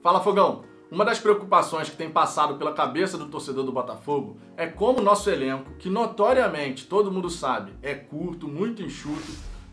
Fala, Fogão! Uma das preocupações que tem passado pela cabeça do torcedor do Botafogo é como o nosso elenco, que notoriamente, todo mundo sabe, é curto, muito enxuto,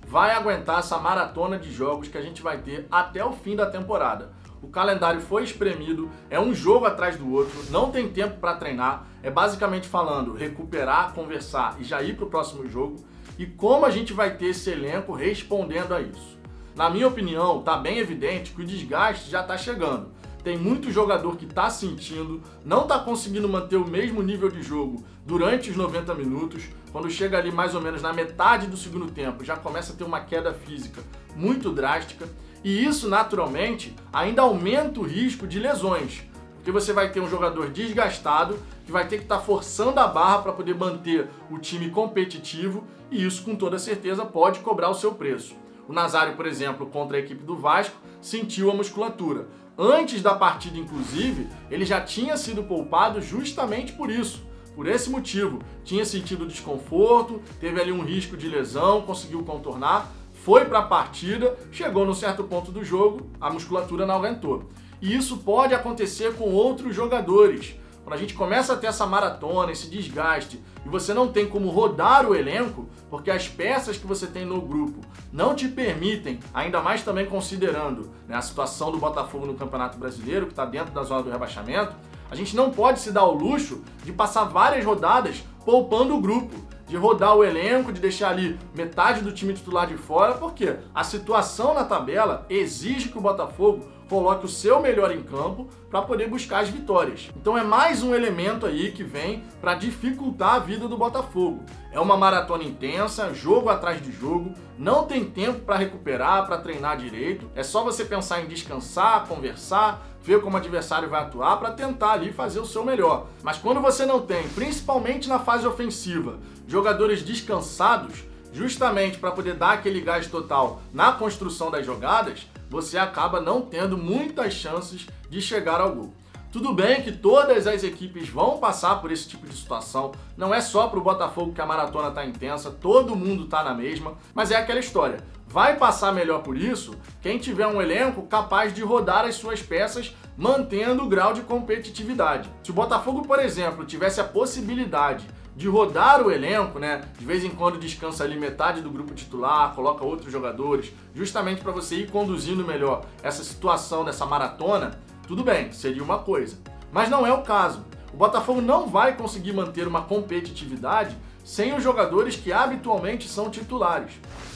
vai aguentar essa maratona de jogos que a gente vai ter até o fim da temporada. O calendário foi espremido, é um jogo atrás do outro, não tem tempo para treinar, é basicamente falando recuperar, conversar e já ir para o próximo jogo. E como a gente vai ter esse elenco respondendo a isso? Na minha opinião, tá bem evidente que o desgaste já está chegando. Tem muito jogador que está sentindo, não está conseguindo manter o mesmo nível de jogo durante os 90 minutos. Quando chega ali mais ou menos na metade do segundo tempo, já começa a ter uma queda física muito drástica. E isso, naturalmente, ainda aumenta o risco de lesões. Porque você vai ter um jogador desgastado, que vai ter que estar forçando a barra para poder manter o time competitivo. E isso, com toda certeza, pode cobrar o seu preço. O Nazário, por exemplo, contra a equipe do Vasco, sentiu a musculatura. Antes da partida, inclusive, ele já tinha sido poupado justamente por isso. Por esse motivo, tinha sentido desconforto, teve ali um risco de lesão, conseguiu contornar, foi para a partida, chegou num certo ponto do jogo, a musculatura não aguentou. E isso pode acontecer com outros jogadores. Quando a gente começa a ter essa maratona, esse desgaste, e você não tem como rodar o elenco, porque as peças que você tem no grupo não te permitem, ainda mais também considerando, né, a situação do Botafogo no Campeonato Brasileiro, que está dentro da zona do rebaixamento, a gente não pode se dar o luxo de passar várias rodadas poupando o grupo, de rodar o elenco, de deixar ali metade do time titular de fora, porque a situação na tabela exige que o Botafogo coloque o seu melhor em campo para poder buscar as vitórias. Então é mais um elemento aí que vem para dificultar a vida do Botafogo. É uma maratona intensa, jogo atrás de jogo, não tem tempo para recuperar, para treinar direito. É só você pensar em descansar, conversar, ver como o adversário vai atuar para tentar ali fazer o seu melhor. Mas quando você não tem, principalmente na fase ofensiva, jogadores descansados, justamente para poder dar aquele gás total na construção das jogadas, você acaba não tendo muitas chances de chegar ao gol. Tudo bem que todas as equipes vão passar por esse tipo de situação, não é só para o Botafogo que a maratona está intensa, todo mundo está na mesma, mas é aquela história. Vai passar melhor por isso quem tiver um elenco capaz de rodar as suas peças mantendo o grau de competitividade. Se o Botafogo, por exemplo, tivesse a possibilidade de rodar o elenco, né? De vez em quando descansa ali metade do grupo titular, coloca outros jogadores, justamente para você ir conduzindo melhor essa situação dessa maratona, tudo bem, seria uma coisa. Mas não é o caso. O Botafogo não vai conseguir manter uma competitividade sem os jogadores que habitualmente são titulares.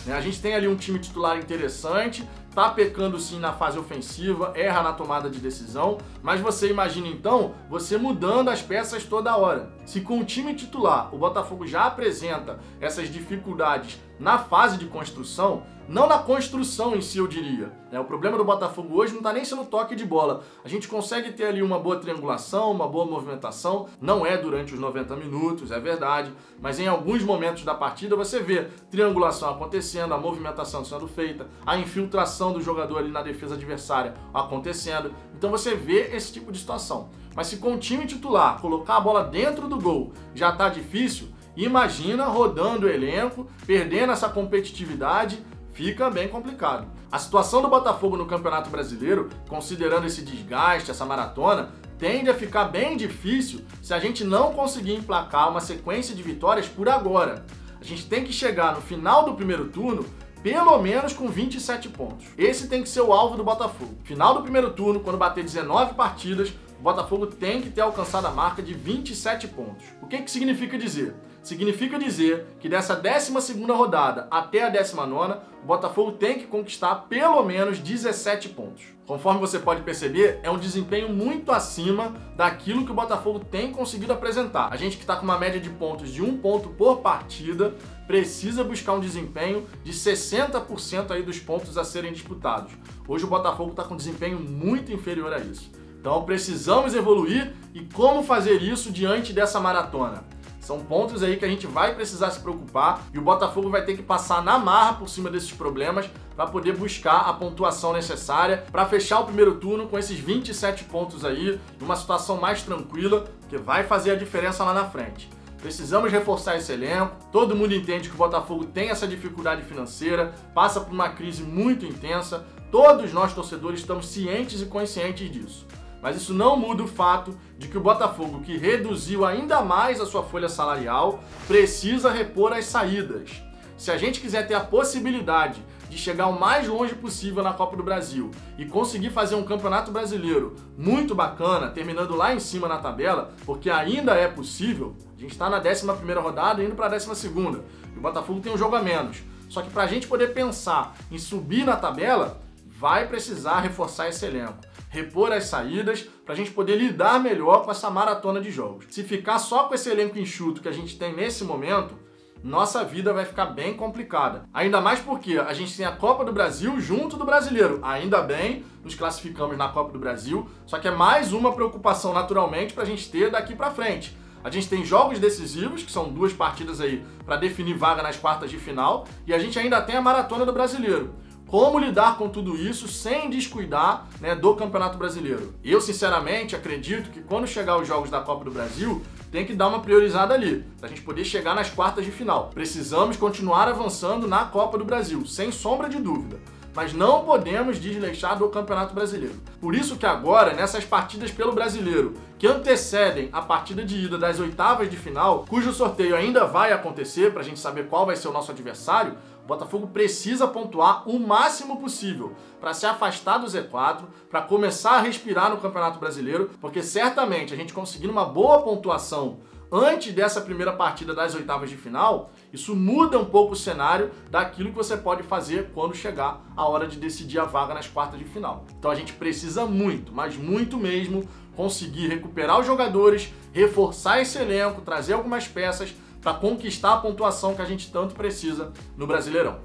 A gente tem ali um time titular interessante, tá pecando sim na fase ofensiva, erra na tomada de decisão, mas você imagina então você mudando as peças toda hora. Se com o time titular o Botafogo já apresenta essas dificuldades na fase de construção, não na construção em si eu diria. O problema do Botafogo hoje não está nem sendo toque de bola. A gente consegue ter ali uma boa triangulação, uma boa movimentação, não é durante os 90 minutos, é verdade, mas em alguns momentos da partida você vê triangulação acontecendo, a movimentação sendo feita, a infiltração do jogador ali na defesa adversária acontecendo, então você vê esse tipo de situação. Mas se com o time titular colocar a bola dentro do gol já está difícil, imagina rodando o elenco, perdendo essa competitividade, fica bem complicado. A situação do Botafogo no Campeonato Brasileiro, considerando esse desgaste, essa maratona, tende a ficar bem difícil se a gente não conseguir emplacar uma sequência de vitórias por agora. A gente tem que chegar no final do primeiro turno pelo menos com 27 pontos. Esse tem que ser o alvo do Botafogo. Final do primeiro turno, quando bater 19 partidas, o Botafogo tem que ter alcançado a marca de 27 pontos. O que significa dizer? Significa dizer que dessa 12ª rodada até a 19ª, o Botafogo tem que conquistar pelo menos 17 pontos. Conforme você pode perceber, é um desempenho muito acima daquilo que o Botafogo tem conseguido apresentar. A gente que está com uma média de pontos de 1 ponto por partida, precisa buscar um desempenho de 60% aí dos pontos a serem disputados. Hoje o Botafogo está com um desempenho muito inferior a isso. Então precisamos evoluir, e como fazer isso diante dessa maratona? São pontos aí que a gente vai precisar se preocupar e o Botafogo vai ter que passar na marra por cima desses problemas para poder buscar a pontuação necessária para fechar o primeiro turno com esses 27 pontos aí, numa situação mais tranquila, que vai fazer a diferença lá na frente. Precisamos reforçar esse elenco. Todo mundo entende que o Botafogo tem essa dificuldade financeira, passa por uma crise muito intensa. Todos nós, torcedores, estamos cientes e conscientes disso. Mas isso não muda o fato de que o Botafogo, que reduziu ainda mais a sua folha salarial, precisa repor as saídas. Se a gente quiser ter a possibilidade de chegar o mais longe possível na Copa do Brasil e conseguir fazer um campeonato brasileiro muito bacana, terminando lá em cima na tabela, porque ainda é possível, a gente está na 11ª rodada indo para a 12ª, e o Botafogo tem um jogo a menos. Só que para a gente poder pensar em subir na tabela, vai precisar reforçar esse elenco, repor as saídas, para a gente poder lidar melhor com essa maratona de jogos. Se ficar só com esse elenco enxuto que a gente tem nesse momento, nossa vida vai ficar bem complicada. Ainda mais porque a gente tem a Copa do Brasil junto do Brasileiro. Ainda bem, nos classificamos na Copa do Brasil, só que é mais uma preocupação naturalmente pra gente ter daqui pra frente. A gente tem jogos decisivos, que são 2 partidas aí para definir vaga nas quartas de final, e a gente ainda tem a maratona do Brasileiro. Como lidar com tudo isso sem descuidar, né, do Campeonato Brasileiro? Eu, sinceramente, acredito que quando chegar os jogos da Copa do Brasil, tem que dar uma priorizada ali, pra gente poder chegar nas quartas de final. Precisamos continuar avançando na Copa do Brasil, sem sombra de dúvida. Mas não podemos desleixar do Campeonato Brasileiro. Por isso que agora, nessas partidas pelo Brasileiro, que antecedem a partida de ida das oitavas de final, cujo sorteio ainda vai acontecer pra gente saber qual vai ser o nosso adversário, o Botafogo precisa pontuar o máximo possível para se afastar do Z4, para começar a respirar no Campeonato Brasileiro, porque certamente a gente conseguindo uma boa pontuação antes dessa primeira partida das oitavas de final, isso muda um pouco o cenário daquilo que você pode fazer quando chegar a hora de decidir a vaga nas quartas de final. Então a gente precisa muito, mas muito mesmo, conseguir recuperar os jogadores, reforçar esse elenco, trazer algumas peças para conquistar a pontuação que a gente tanto precisa no Brasileirão.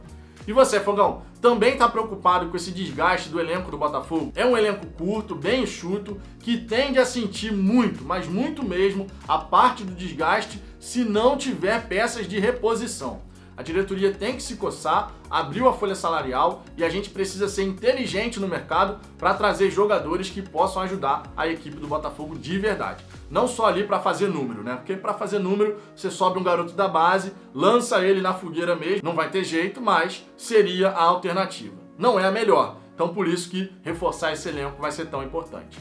E você, Fogão, também está preocupado com esse desgaste do elenco do Botafogo? É um elenco curto, bem enxuto, que tende a sentir muito, mas muito mesmo, a parte do desgaste se não tiver peças de reposição. A diretoria tem que se coçar, abriu a folha salarial e a gente precisa ser inteligente no mercado para trazer jogadores que possam ajudar a equipe do Botafogo de verdade. Não só ali para fazer número, né? Porque para fazer número você sobe um garoto da base, lança ele na fogueira mesmo, não vai ter jeito, mas seria a alternativa. Não é a melhor, então por isso que reforçar esse elenco vai ser tão importante.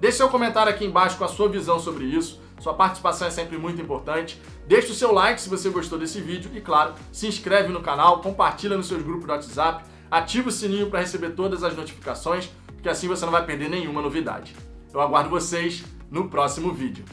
Deixe seu comentário aqui embaixo com a sua visão sobre isso. Sua participação é sempre muito importante. Deixe o seu like se você gostou desse vídeo e, claro, se inscreve no canal, compartilha nos seus grupos do WhatsApp, ativa o sininho para receber todas as notificações, porque assim você não vai perder nenhuma novidade. Eu aguardo vocês no próximo vídeo.